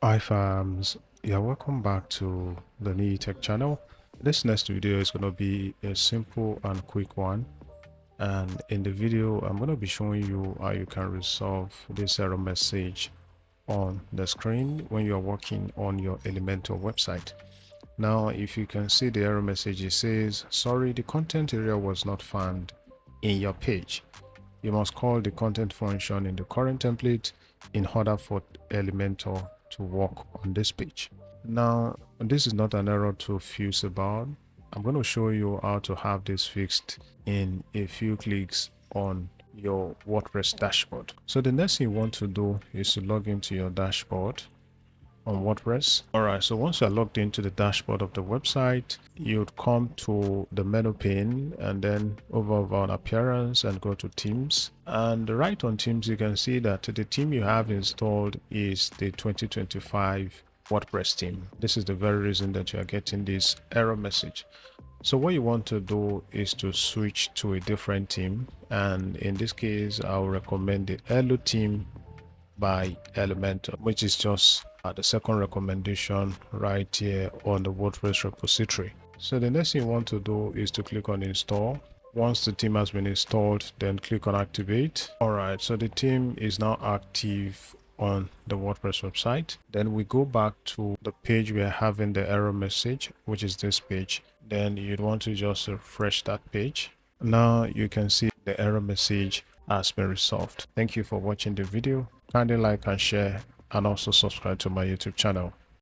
Hi fams, yeah, welcome back to the Knee Tech channel. This next video is going to be a simple and quick one, and in the video I'm going to be showing you how you can resolve this error message on the screen when you are working on your Elementor website. Now if you can see the error message, it says sorry, the content area was not found in your page. You must call the content function in the current template in order for Elementor to work on this page. Now, this is not an error to fuse about. I'm going to show you how to have this fixed in a few clicks on your WordPress dashboard. So the next thing you want to do is to log into your dashboard on WordPress. Alright, so once you're logged into the dashboard of the website, you'd come to the menu pane and then over on appearance and go to themes. And right on themes, you can see that the theme you have installed is the 2025 WordPress theme. This is the very reason that you are getting this error message. So what you want to do is to switch to a different theme, and in this case I'll recommend the Elo theme by Elementor, which is just the second recommendation right here on the WordPress repository. So the next thing you want to do is to click on install. Once the theme has been installed, then click on activate. All right, so the theme is now active on the WordPress website. Then we go back to the page we are having the error message, which is this page. Then you'd want to just refresh that page. Now you can see the error message has been resolved. Thank you for watching the video. Kindly like and share, and also subscribe to my YouTube channel.